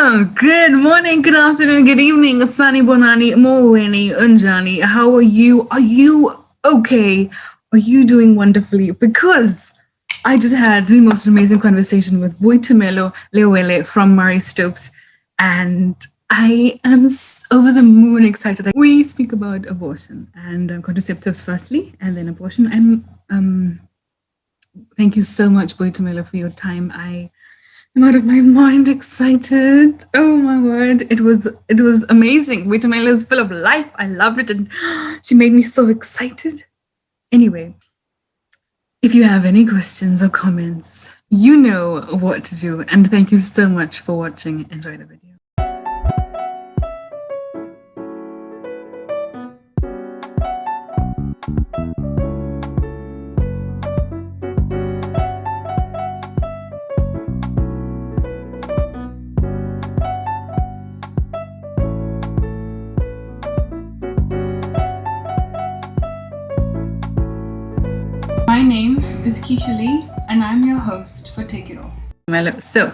Good morning, good afternoon, good evening. SANIBONANI, MOLWENI, unjani. How are you? Are you okay? Are you doing wonderfully? Because I just had the most amazing conversation with Boitumelo Lewele from Murray Stopes, and I am over the moon excited. We speak about abortion and contraceptives firstly, and then abortion. Thank you so much, Boitumelo, for your time. I'm out of my mind excited. Oh my word. It was amazing. Boitumelo is full of life. I loved it and she made me so excited. Anyway, if you have any questions or comments, you know what to do. And thank you so much for watching. Enjoy the video. My name is Keisha Lee, and I'm your host for Take It All. So,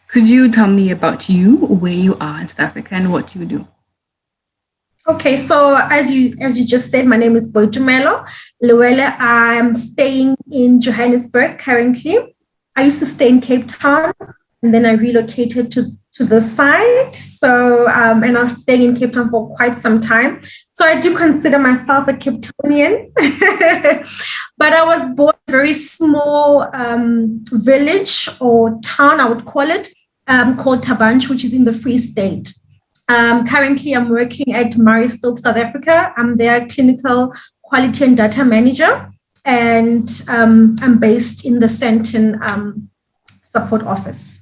could you tell me about you, where you are in South Africa, and what you do? Okay, so as you just said, my name is Boitumelo Lewele. I'm staying in Johannesburg currently. I used to stay in Cape Town, and then I relocated to the site. So, and I was staying in Cape Town for quite some time. So I do consider myself a Cape Townian. But I was born in a very small village or town, I would call it, called Tabanch, which is in the Free State. Currently, I'm working at Murray Stopes, South Africa. I'm their clinical quality and data manager, and I'm based in the Sandton support office.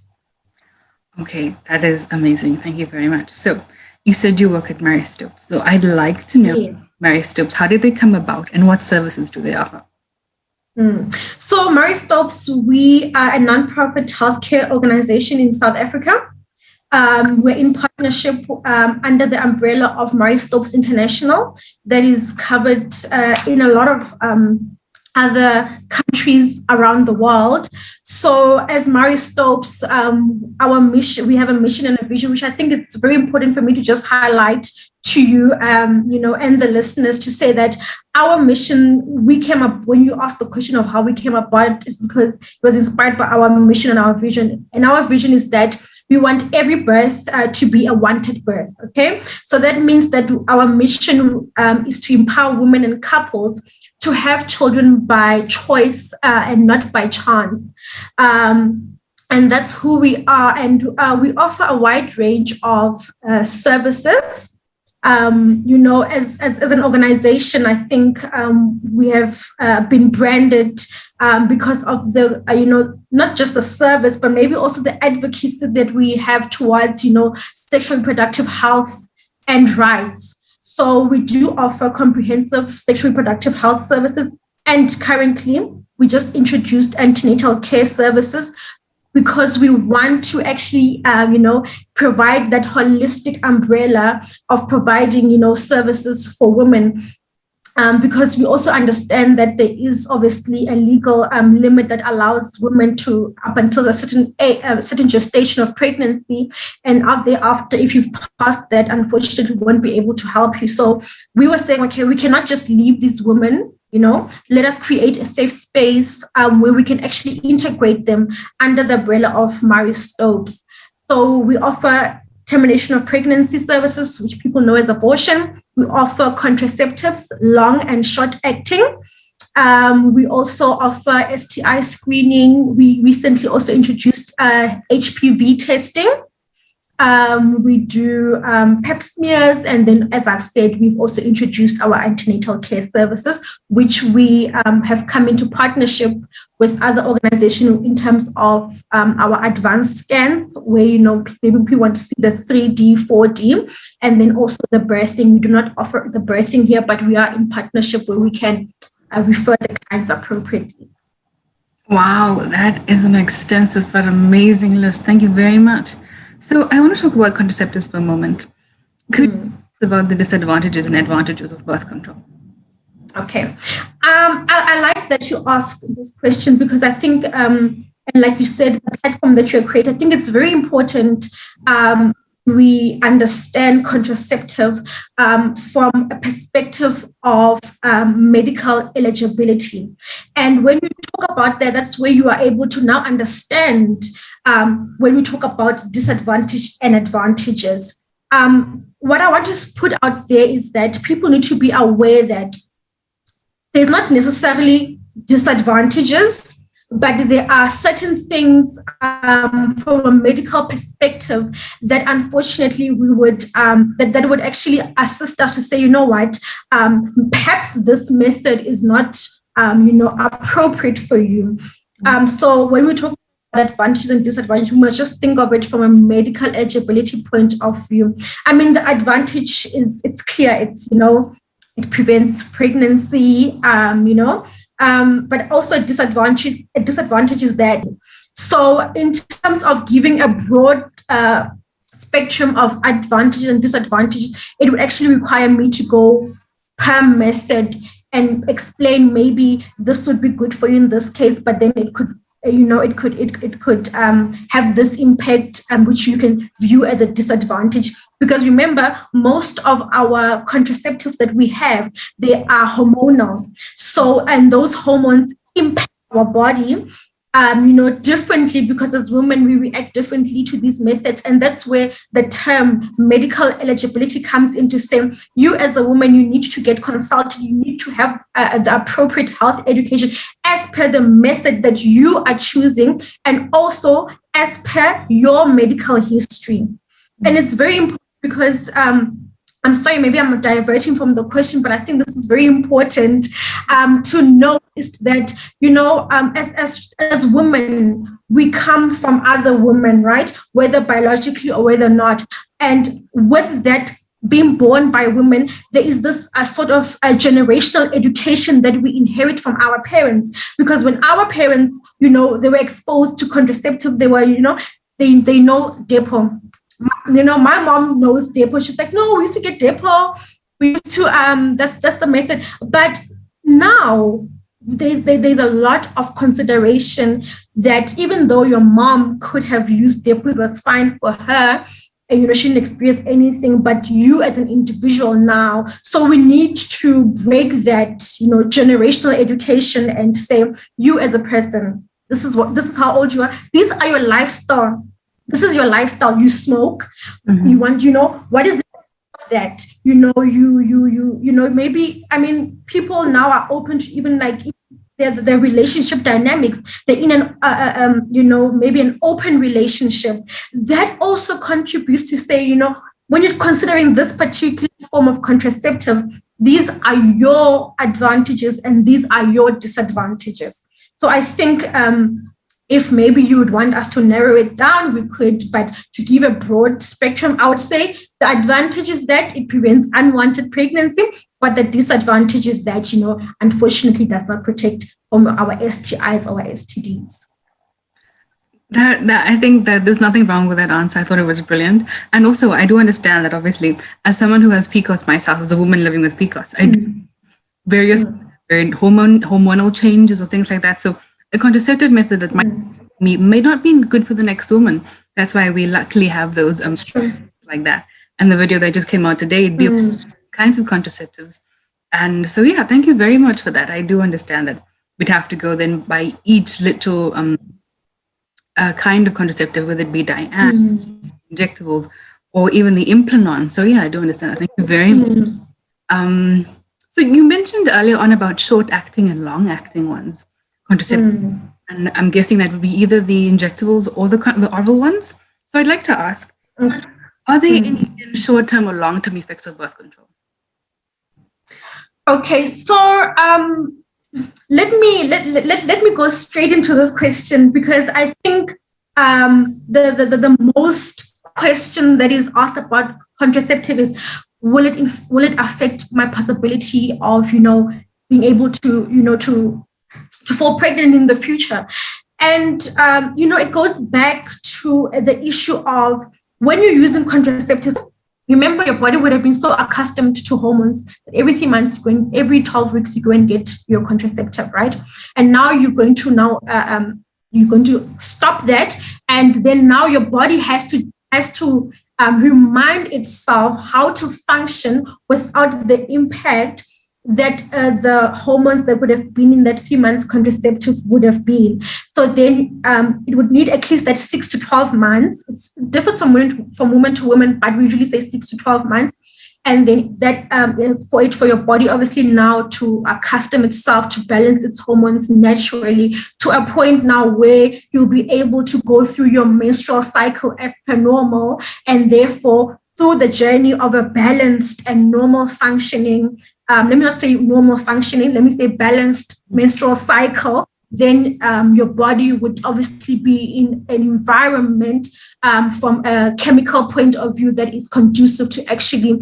Okay, that is amazing. Thank you very much. So you said you work at Murray Stopes. So I'd like to know, yes, Murray Stopes, how did they come about and what services do they offer? So Murray Stopes, we are a nonprofit healthcare organization in South Africa. We're in partnership under the umbrella of Murray Stopes International that is covered in a lot of other countries around the world. So as Murray Stopes, our mission, we have a mission and a vision, which I think it's very important for me to just highlight to you, and the listeners, to say that our mission, we came up, when you asked the question of how we came about, is because it was inspired by our mission and our vision. And our vision is that we want every birth to be a wanted birth, okay? So that means that our mission is to empower women and couples to have children by choice and not by chance. And that's who we are. And we offer a wide range of services. As an organization, I think we have been branded because of the, not just the service, but maybe also the advocacy that we have towards, sexual and reproductive health and rights. So we do offer comprehensive sexual and reproductive health services. And currently, we just introduced antenatal care services, because we want to actually, provide that holistic umbrella of providing, services for women. Because we also understand that there is obviously a legal limit that allows women to, up until a certain gestation of pregnancy, and thereafter, if you've passed that, unfortunately, we won't be able to help you. So we were saying, okay, we cannot just leave these women. Let us create a safe space where we can actually integrate them under the umbrella of Murray Stopes. So we offer termination of pregnancy services, which people know as abortion. We offer contraceptives, long and short acting. We also offer STI screening. We recently also introduced HPV testing. We do pap smears, and then, as I've said, we've also introduced our antenatal care services, which we have come into partnership with other organizations in terms of our advanced scans, where maybe people want to see the 3D, 4D, and then also the birthing. We do not offer the birthing here, but we are in partnership where we can refer the clients appropriately. Wow, that is an extensive but amazing list. Thank you very much. So I want to talk about contraceptives for a moment. Could you talk about the disadvantages and advantages of birth control? Okay. I like that you asked this question, because I think, and like you said, the platform that you create, I think it's very important we understand contraceptive from a perspective of medical eligibility. And when you talk about that, that's where you are able to now understand when we talk about disadvantage and advantages. What I want to put out there is that people need to be aware that there's not necessarily disadvantages, but there are certain things from a medical perspective that unfortunately we would that would actually assist us to say, you know what, perhaps this method is not appropriate for you. So when we talk about advantages and disadvantages, we must just think of it from a medical eligibility point of view. I mean, the advantage is it's clear. It's it prevents pregnancy. But also a disadvantage is that. So in terms of giving a broad spectrum of advantages and disadvantages, it would actually require me to go per method and explain maybe this would be good for you in this case, but then it could it could have this impact which you can view as a disadvantage. Because remember, most of our contraceptives that we have, they are hormonal. So, and those hormones impact our body, differently, because as women, we react differently to these methods. And that's where the term medical eligibility comes into saying, you as a woman, you need to get consulted, you need to have the appropriate health education as per the method that you are choosing, and also as per your medical history. And it's very important because I'm sorry, maybe I'm diverting from the question, but I think this is very important to know is that, as women, we come from other women, right? Whether biologically or whether not. And with that being born by women, there is this sort of a generational education that we inherit from our parents. Because when our parents, they were exposed to contraceptive, they were, they know Depo. My mom knows Depo. She's like, no, we used to get Depo. We used to, that's the method. But now there's a lot of consideration that even though your mom could have used Depo, it was fine for her, and she didn't experience anything, but you as an individual now. So we need to break that, generational education and say, you as a person, this is how old you are. These are your lifestyle. This is your lifestyle. You smoke. Mm-hmm. You want, what is that? Maybe, I mean, people now are open to even like their relationship dynamics. They're in an, maybe an open relationship. That also contributes to say, when you're considering this particular form of contraceptive, these are your advantages and these are your disadvantages. So I think, if maybe you would want us to narrow it down, we could, but to give a broad spectrum, I would say the advantage is that it prevents unwanted pregnancy, but the disadvantage is that, unfortunately does not protect from our STIs or our STDs. That I think that there's nothing wrong with that answer. I thought it was brilliant. And also, I do understand that, obviously, as someone who has PCOS myself, as a woman living with PCOS, I do various hormonal changes or things like that. So a contraceptive method that may not be good for the next woman. That's why we luckily have those like that. And the video that just came out today deals with kinds of contraceptives. And so, yeah, thank you very much for that. I do understand that we'd have to go then by each little kind of contraceptive, whether it be injectables, or even the implanon. So, yeah, I do understand that. Thank you very much. So you mentioned earlier on about short-acting and long-acting ones. Contraceptive, and I'm guessing that would be either the injectables or the oral ones. So I'd like to ask, are there any short-term or long-term effects of birth control? Okay, so let me go straight into this question, because I think the most question that is asked about contraceptive is, will it affect my possibility of being able to fall pregnant in the future? And, it goes back to the issue of when you're using contraceptives, remember your body would have been so accustomed to hormones that every 3 months, every 12 weeks, you go and get your contraceptive, right? And now you're going to you're going to stop that, and then now your body has to remind itself how to function without the impact that the hormones that would have been in that 3 month contraceptive would have been. So then it would need at least that 6 to 12 months. It's different from woman to woman, but we usually say 6 to 12 months. And then that for your body, obviously, now to accustom itself to balance its hormones naturally to a point now where you'll be able to go through your menstrual cycle as per normal, and therefore through the journey of a balanced and normal functioning, let me not say normal functioning, let me say balanced menstrual cycle, then your body would obviously be in an environment from a chemical point of view that is conducive to actually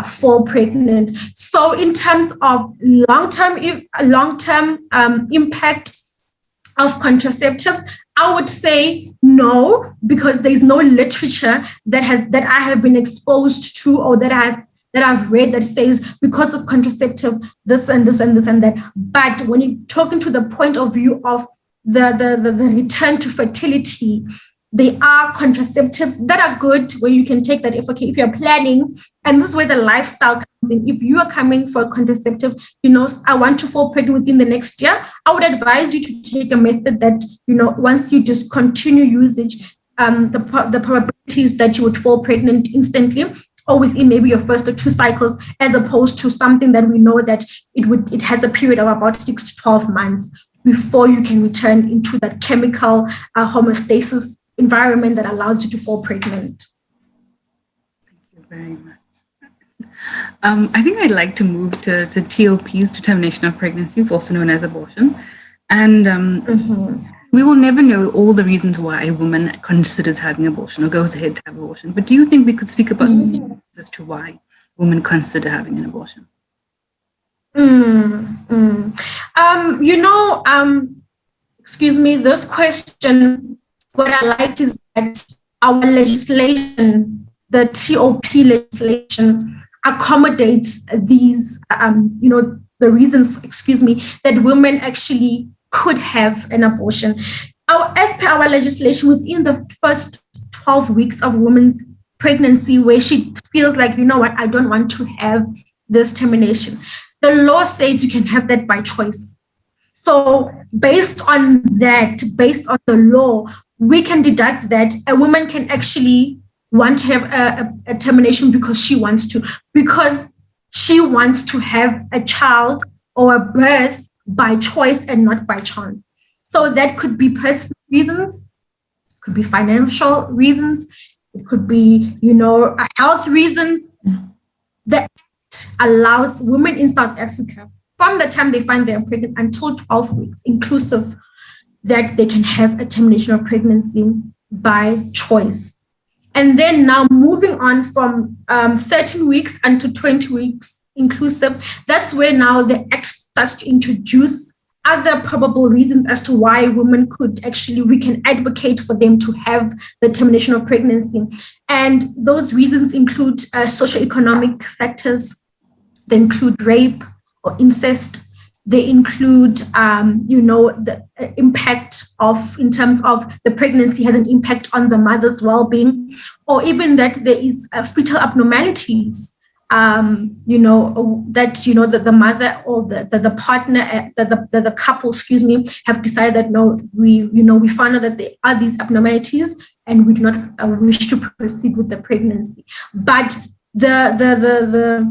fall pregnant. So in terms of long-term impact of contraceptives, I would say no, because there's no literature that I have been exposed to, or that I've read that says because of contraceptive this and this and this and that. But when you're talking to the point of view of the return to fertility, there are contraceptives that are good where you can take that if you're planning, and this is where the lifestyle comes in. If you are coming for a contraceptive, I want to fall pregnant within the next year, I would advise you to take a method that, once you just continue usage, the probabilities that you would fall pregnant instantly or within maybe your first or 2 cycles, as opposed to something that we know that it has a period of about 6 to 12 months before you can return into that chemical homeostasis environment that allows you to fall pregnant. Thank you very much. I think I'd like to move to TOPs, to termination of pregnancies, also known as abortion. And we will never know all the reasons why a woman considers having abortion or goes ahead to have abortion. But do you think we could speak about as to why women consider having an abortion? Excuse me, this question, what I like is that our legislation, the TOP legislation, accommodates these, the reasons, that women actually could have an abortion. As per our legislation, within the first 12 weeks of a woman's pregnancy, where she feels like, I don't want to have this termination, the law says you can have that by choice. So based on the law, we can deduct that a woman can actually want to have a termination because she wants to have a child or a birth by choice and not by chance. So that could be personal reasons, could be financial reasons, it could be, health reasons. The Act allows women in South Africa, from the time they find they're pregnant until 12 weeks inclusive, that they can have a termination of pregnancy by choice. And then now moving on from 13 weeks until 20 weeks inclusive, that's where now the Act starts to introduce other probable reasons as to why women we can advocate for them to have the termination of pregnancy. And those reasons include socioeconomic factors, they include rape or incest, they include, the impact in terms of the pregnancy has an impact on the mother's well-being, or even that there is fetal abnormalities. That the mother or the partner, the couple, have decided that no, we found out that there are these abnormalities and we do not wish to proceed with the pregnancy. But the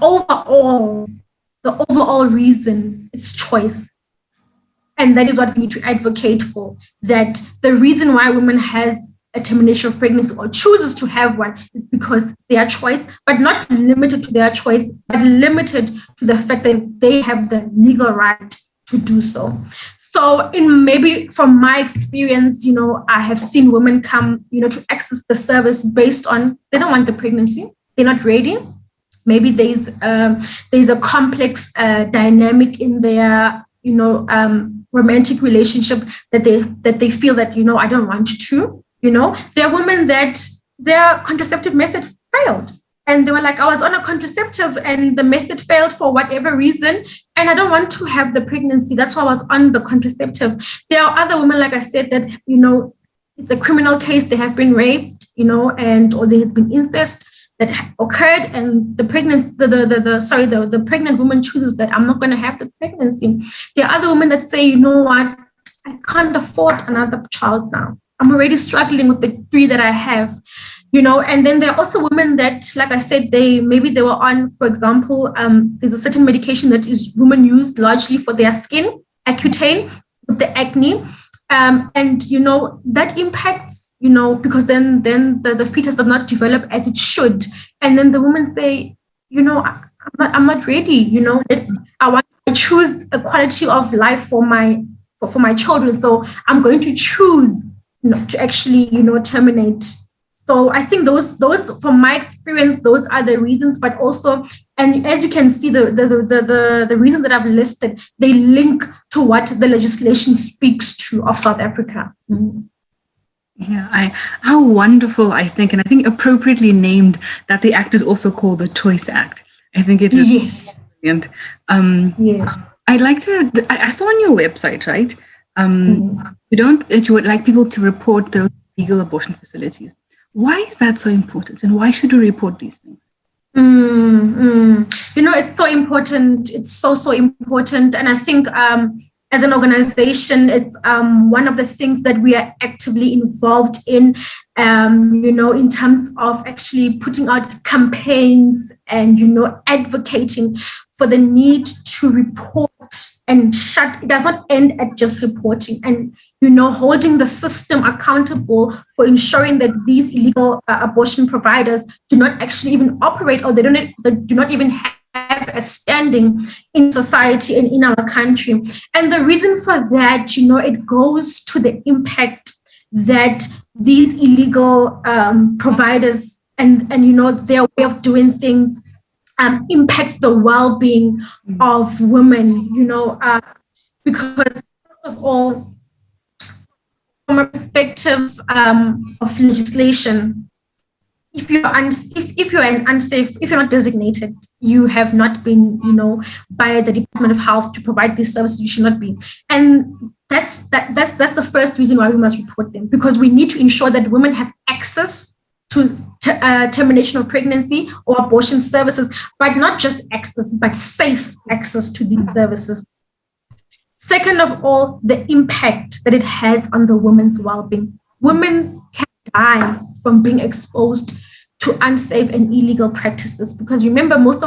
overall reason is choice. And that is what we need to advocate for, that the reason why women has a termination of pregnancy or chooses to have one is because their choice, but not limited to their choice, but limited to the fact that they have the legal right to do so. So maybe from my experience, I have seen women come, to access the service based on, they don't want the pregnancy, they're not ready. Maybe there's a complex dynamic in their, romantic relationship that they feel that, I don't want to. There are women that their contraceptive method failed and they were like, I was on a contraceptive and the method failed for whatever reason, and I don't want to have the pregnancy. That's why I was on the contraceptive. There are other women, like I said, that, it's a criminal case. They have been raped, and or there has been incest that occurred, and the pregnant woman chooses that I'm not going to have the pregnancy. There are other women that say, you know what, I can't afford another child now. I'm already struggling with the 3 that I have, and then there are also women that, like I said, they were on, for example, there's a certain medication that is women use largely for their skin, Accutane, with the acne. And, that impacts, because then the fetus does not develop as it should. And then the women say, I'm not ready, I choose a quality of life for my children. So I'm going to choose to actually, terminate. So I think those, from my experience, those are the reasons, but also, and as you can see, the reasons that I've listed, they link to what the legislation speaks to of South Africa. Yeah, how wonderful, I think, and I think appropriately named, that the act is also called the Choice Act. I think it is brilliant. Yes. I'd like to, I saw on your website, right? You would like people to report those legal abortion facilities. Why is that so important, and why should we report these things? It's so important. It's so important. And I think as an organization, it's one of the things that we are actively involved in, in terms of actually putting out campaigns and, advocating for the need to report and it does not end at just reporting, and, holding the system accountable for ensuring that these illegal abortion providers do not actually even operate, or they do not even have a standing in society and in our country. And the reason for that, it goes to the impact that these illegal providers and their way of doing things impacts the well-being of women, because first of all, from a perspective of legislation, if you're unsafe, if you're not designated, you have not been, by the Department of Health to provide these services, you should not be. And that's the first reason why we must report them, because we need to ensure that women have access to termination of pregnancy or abortion services, but not just access, but safe access to these services. Second of all, the impact that it has on the woman's well-being. Women can die from being exposed to unsafe and illegal practices, because remember, most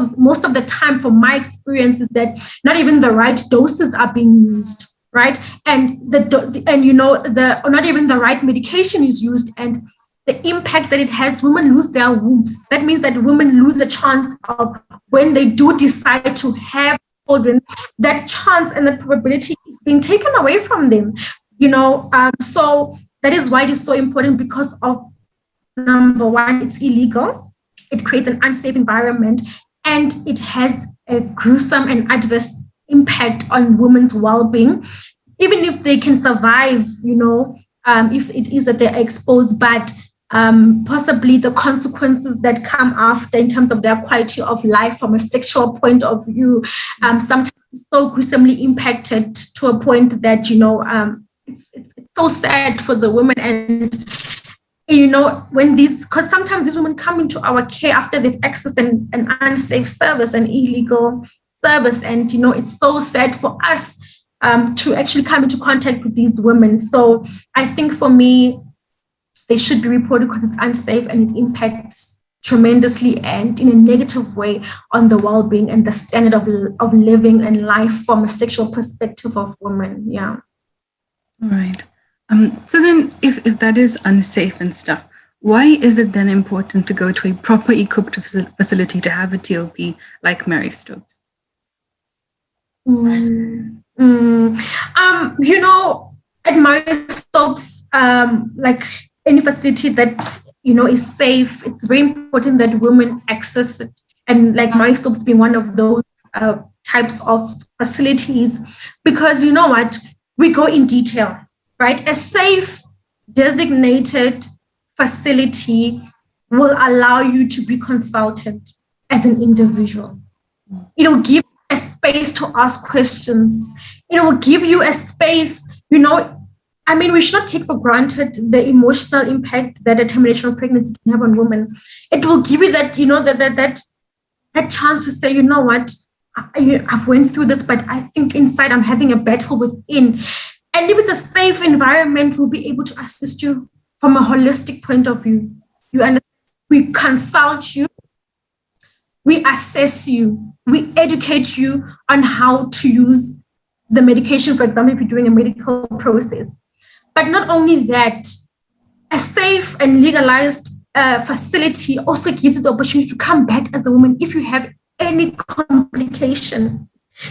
of the time, from my experience, is that not even the right doses are being used, right? And not even the right medication is used, and the impact that it has, women lose their wombs. That means that women lose a chance of, when they do decide to have children, that chance and the probability is being taken away from them. So that is why it is so important, because of, number one, it's illegal, it creates an unsafe environment, and it has a gruesome and adverse impact on women's well-being, even if they can survive, if it is that they're exposed, but possibly the consequences that come after, in terms of their quality of life from a sexual point of view, sometimes so gruesomely impacted to a point that, it's so sad for the women. And, because sometimes these women come into our care after they've accessed an unsafe service, an illegal service. And, it's so sad for us to actually come into contact with these women. So I think for me, they should be reported, because it's unsafe and it impacts tremendously and in a negative way on the well-being and the standard of living and life from a sexual perspective of women. Yeah. All right. So then, if that is unsafe and stuff, why is it then important to go to a proper equipped facility to have a TOP like Mary Stopes? At Mary Stopes, like any facility that is safe, it's very important that women access it. And like Mary Stopes being one of those types of facilities, because we go in detail, right? A safe, designated facility will allow you to be consulted as an individual. It will give you a space to ask questions. It will give you a space, we should not take for granted the emotional impact that a termination of pregnancy can have on women. It will give you that, that chance to say, you know what, I've went through this, but I think inside I'm having a battle within. And if it's a safe environment, we'll be able to assist you from a holistic point of view. You understand? We consult you, we assess you, we educate you on how to use the medication, for example, if you're doing a medical process. But not only that, a safe and legalized facility also gives you the opportunity to come back as a woman if you have any complication.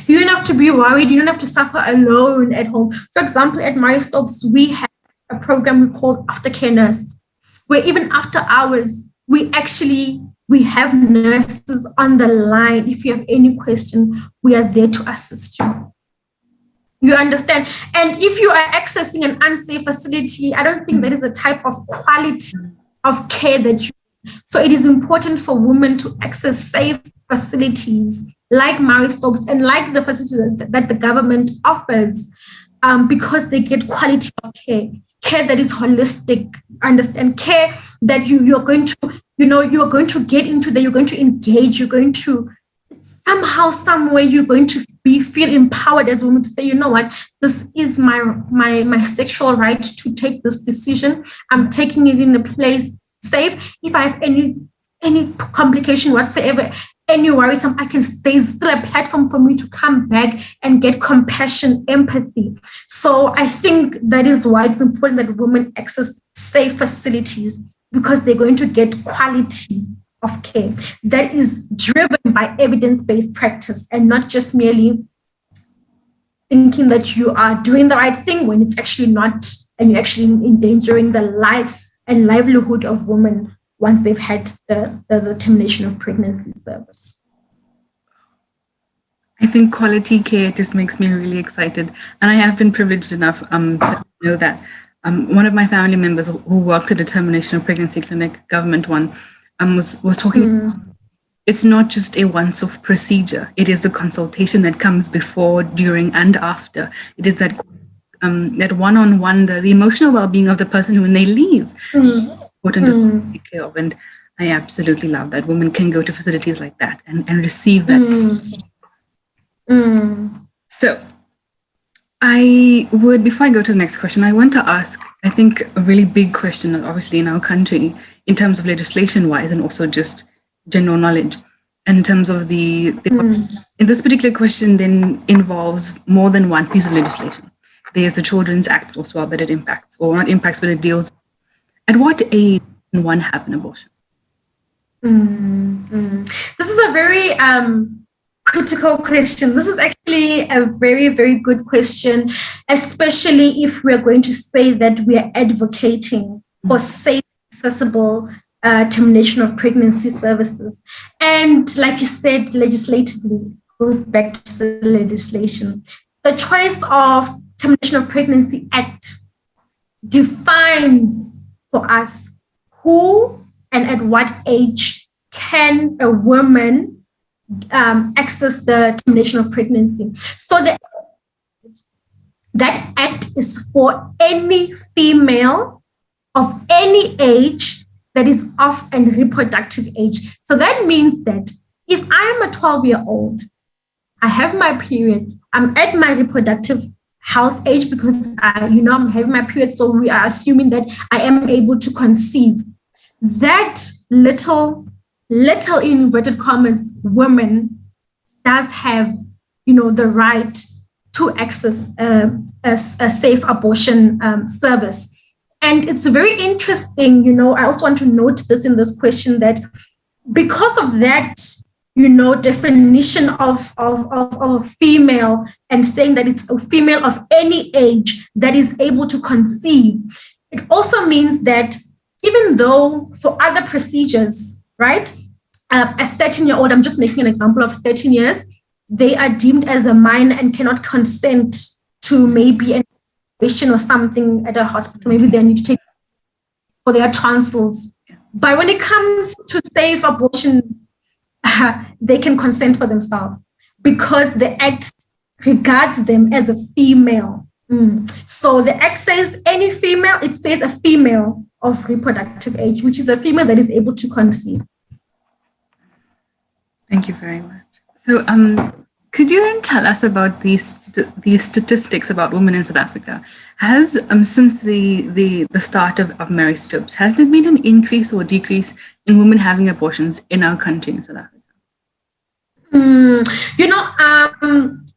You don't have to be worried. You don't have to suffer alone at home. For example, at MyStopes, we have a program we call Aftercare Nurse, where even after hours, we have nurses on the line. If you have any question, we are there to assist you. You understand? And if you are accessing an unsafe facility, I don't think that is a type of quality of care that you. So it is important for women to access safe facilities like MyStopes and like the facilities that the government offers, because they get quality of care that is holistic. Understand? Care that you're going to, you're going to get into, that you're going to engage, you're going to somehow, some way, you're going to feel empowered as a woman to say, you know what, this is my sexual right to take this decision. I'm taking it in a place safe. If I have any complication whatsoever, any worries, there's still a platform for me to come back and get compassion, empathy. So I think that is why it's important that women access safe facilities, because they're going to get quality of care that is driven by evidence-based practice and not just merely thinking that you are doing the right thing when it's actually not, and you're actually endangering the lives and livelihood of women once they've had the termination of pregnancy service. I think quality care just makes me really excited. And I have been privileged enough to know that one of my family members who worked at a termination of pregnancy clinic, government one, was talking. It's not just a once-off procedure. It is the consultation that comes before, during, and after. It is that that one-on-one, the emotional well-being of the person when they leave. Important to take care of. And I absolutely love that women can go to facilities like that and receive that. So I would, before I go to the next question, I want to ask, I think a really big question, obviously in our country, in terms of legislation-wise and also just general knowledge. And in terms of in this particular question then involves more than one piece of legislation. There's the Children's Act as well that it impacts, or not impacts, but it deals. At what age can one have an abortion? This is a very critical question. This is actually a very, very good question, especially if we're going to say that we are advocating for safe, accessible termination of pregnancy services. And like you said, legislatively, goes back to the legislation. The choice of Termination of Pregnancy Act defines for us who and at what age can a woman access the termination of pregnancy. So that act is for any female of any age that is of a reproductive age. So that means that if I am a 12-year-old, I have my period, I'm at my reproductive health age because I'm having my period, so we are assuming that I am able to conceive. That little in inverted commas woman does have, the right to access a safe abortion service. And it's very interesting, I also want to note this in this question, that because of that, definition of a female and saying that it's a female of any age that is able to conceive, it also means that even though for other procedures, right, a 13-year-old, I'm just making an example of 13 years, they are deemed as a minor and cannot consent to maybe an operation or something at a hospital. Maybe they need to take for their tonsils. But when it comes to safe abortion, they can consent for themselves because the Act regards them as a female. So the Act says any female, it says a female of reproductive age, which is a female that is able to conceive. Thank you very much. So, could you then tell us about these statistics about women in South Africa? Has since the start of Mary Stopes, has there been an increase or decrease in women having abortions in our country in South Africa?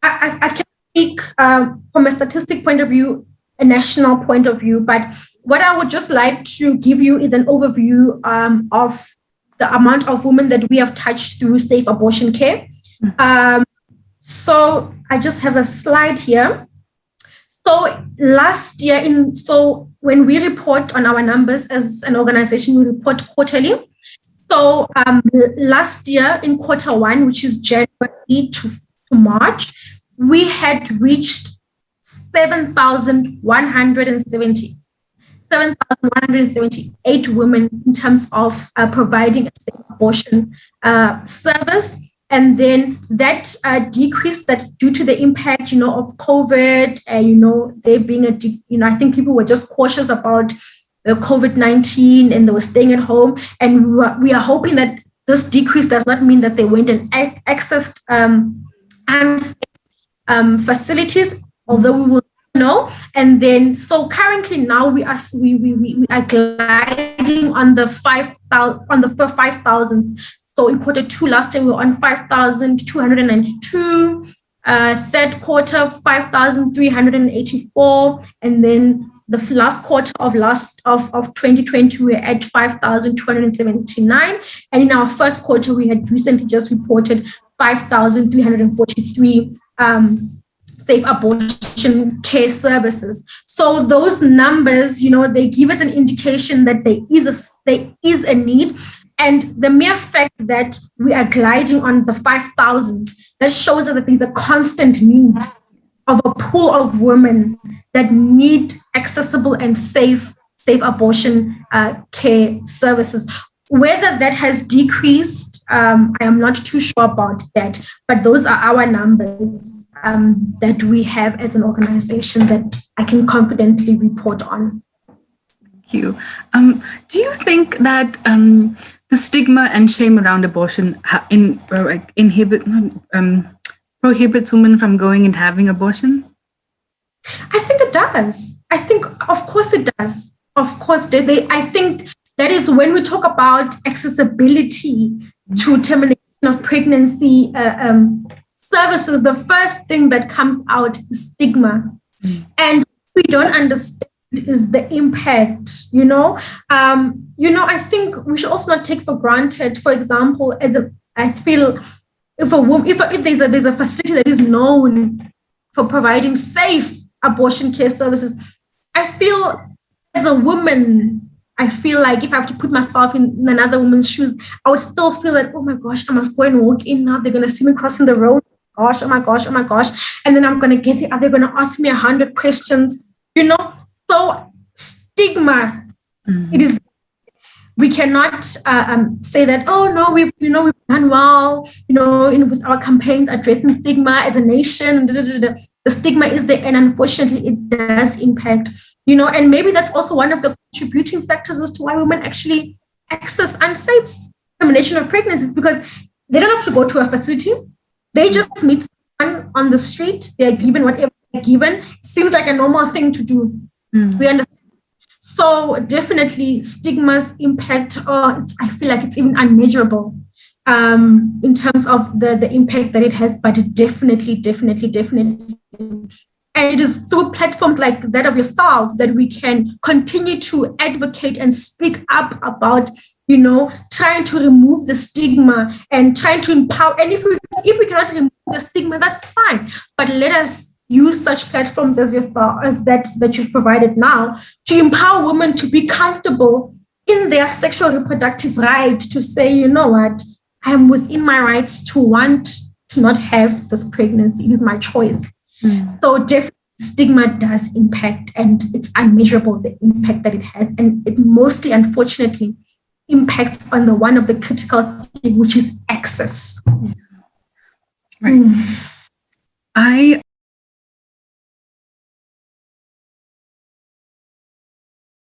I can speak from a statistic point of view, a national point of view, but what I would just like to give you is an overview of the amount of women that we have touched through safe abortion care. So I just have a slide here. So last year, when we report on our numbers as an organization, we report quarterly. So last year in Q1, which is January to March, we had reached 7,178 women in terms of providing a safe abortion service. And then that decreased that due to the impact, of COVID, there being I think people were just cautious about the COVID-19 and they were staying at home. And we are hoping that this decrease does not mean that they went and accessed facilities, although we will know. And then, so currently now we are gliding on the 5,000. So in Q2 last year, we were on 5,292. Third quarter, 5,384. And then the last quarter of 2020, we were at 5,279. And in our first quarter, we had recently just reported 5,343 safe abortion care services. So those numbers, they give us an indication that there is a need. And the mere fact that we are gliding on the 5,000, that shows us that there's a constant need of a pool of women that need accessible and safe abortion care services. Whether that has decreased, I am not too sure about that, but those are our numbers that we have as an organization that I can confidently report on. Thank you. Do you think that the stigma and shame around abortion prohibits women from going and having abortion? I think it does. I think, of course, it does. Of course, I think that is when we talk about accessibility to termination of pregnancy services, the first thing that comes out is stigma. And we don't understand is the impact, I think we should also not take for granted, for example, I feel if there's a facility that is known for providing safe abortion care services, I feel as a woman, I feel like if I have to put myself in another woman's shoes, I would still feel like, oh my gosh, I must go and walk in now. They're going to see me crossing the road. Gosh, oh my gosh. And then I'm going to get it. Are they going to ask me 100 questions? So stigma, it is. We cannot say that, oh no, we've done well, with our campaigns addressing stigma as a nation. The stigma is there, and unfortunately, it does impact. And maybe that's also one of the contributing factors as to why women actually access unsafe termination of pregnancies, because they don't have to go to a facility. They just meet someone on the street. They're given whatever they're given. It seems like a normal thing to do. We understand. So definitely stigma's impact, I feel like it's even unmeasurable in terms of the impact that it has, but it definitely. And it is through platforms like that of yourselves that we can continue to advocate and speak up about, trying to remove the stigma and trying to empower. And if we cannot remove the stigma, that's fine. But let us use such platforms as that you've provided now to empower women to be comfortable in their sexual reproductive right to say, you know what, I am within my rights to want to not have this pregnancy. It is my choice. So definitely stigma does impact, and it's unmeasurable, the impact that it has. And it mostly, unfortunately, impact on the one of the critical thing, which is access. Right. I